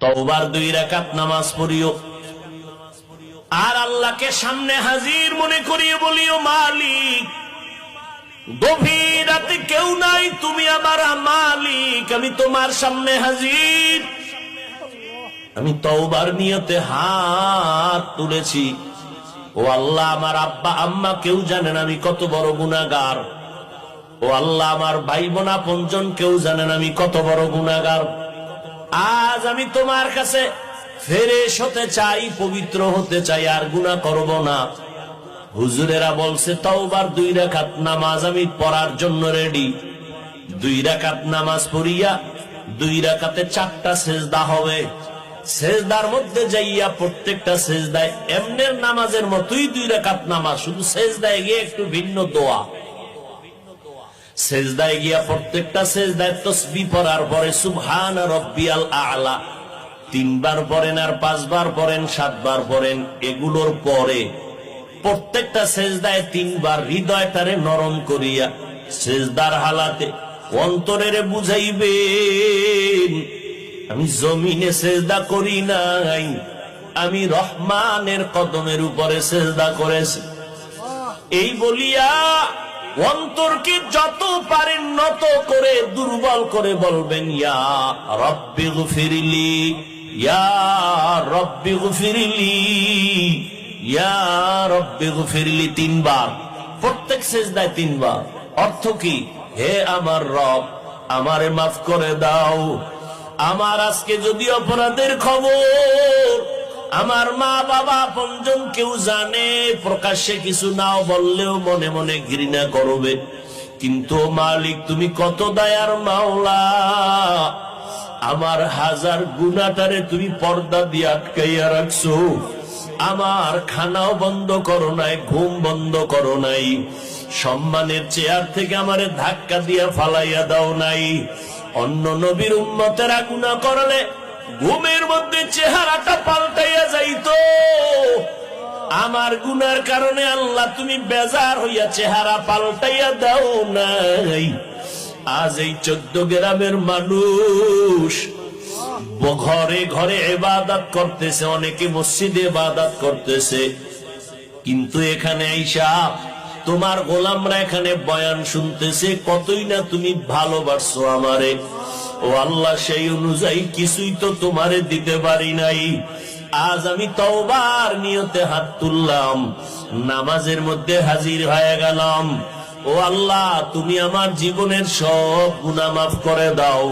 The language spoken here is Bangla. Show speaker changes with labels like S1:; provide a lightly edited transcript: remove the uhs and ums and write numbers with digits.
S1: তওবার 2 রাকাত নামাজ পড়িও আর আল্লাহকে সামনে হাজির মনে করিয়ে বলিও, মালিক গভীর রাতে কেউ নাই, তুমি আমার মালিক, আমি তোমার সামনে হাজির। আমি তওবার নিয়তে হাত তুলেছি। ও আল্লাহ, আমার আব্বা আম্মা কেউ জানেন আমি কত বড় গুনাহগার। ও আল্লাহ, আমার ভাই বোন আপনজন কেউ জানেন আমি কত বড় গুনাহগার। আজ আমি তোমার কাছে ফেরেশ হতে চাই, পবিত্র হতে চাই, আর গুনাহ করব না। হুজুরেরা বলছে তওবার 2 রাকাত নামাজ আমি পড়ার জন্য রেডি। 2 রাকাত নামাজ পড়িয়া 2 রাকাতে 4টা সেজদা হবে। সেজদার মধ্যে যাইয়া প্রত্যেকটা সেজদায় এমনের নামাজের মতোই 2 রাকাত নামাজ, শুধু সেজদায় গিয়ে একটু ভিন্ন দোয়া। সেজদায় গিয়া প্রত্যেকটা সেজদায় তাসবিহ পড়ার পরে সুবহান রাব্বিয়াল আ'লা 3 বার পড়েন, আর 5 বার পড়েন, 7 বার পড়েন। এগুলোর পরে প্রত্যেকটা সেজদায় 3 বার হৃদয়টারে নরম করিয়া সেজদার হালাতে অন্তরেরে বুঝাইবেন, আমি জমিনে সেজদা করি নাই, আমি রহমানের কদমের উপরে সেজদা করেছি। এই বলিয়া অন্তরকে যত পারেন নত করে দুর্বল করে বলবেন, ইয়া রব্বি গফিরলি, ইয়া রব্বি গফিরলি, ইয়া রব্বি গফিরলি 3 বার, প্রত্যেক সেজদায় 3 বার। অর্থ কি? হে আমার রব, আমারে মাফ করে দাও। আমার আজকে যদি অপরাধের খবর আমার মা বাবা আপনজন কেউ জানে, প্রকাশ্যে কিছু নাও বললেও মনে মনে ঘৃণা করবে, কিন্তু মালিক তুমি কত দয়ার মাওলা, আমার হাজার গুনাহটারে তুমি পর্দা দিয়ে আটকাইয়া রাখছো। আমার খানাও বন্ধ করো নাই, ঘুম বন্ধ করো নাই, সম্মানের চেয়ার থেকে আমারে ধাক্কা দিয়া ফালাইয়া দাও নাই। অন্য নবীর উম্মতেরা গুনাহ করলে ঘুমের মধ্যে চেহারাটা পাল্টাইয়া যাইতো, আমার গুনার কারণে আল্লাহ তুমি বেজার হইয়া চেহারা পাল্টাইয়া দাও নাই। আজ এই 14 গ্রামের মানুষ ঘরে ঘরে ইবাদত করতেছে, অনেকে মসজিদে ইবাদত করতেছে, কিন্তু এখানে আইসা তোমার গোলামরা এখানে বয়ান শুনতেছে, কতই না তুমি ভালোবাসছো আমারে। ও আল্লাহ, সেই অনুযায়ী কিছুই তো তোমারে দিতে পারি নাই। আজ আমি তওবার নিয়তে হাত তুললাম, নামাজের মধ্যে হাজির হয়ে গেলাম। ও আল্লাহ, তুমি আমার জীবনের সব গুনাহ মাফ করে দাও।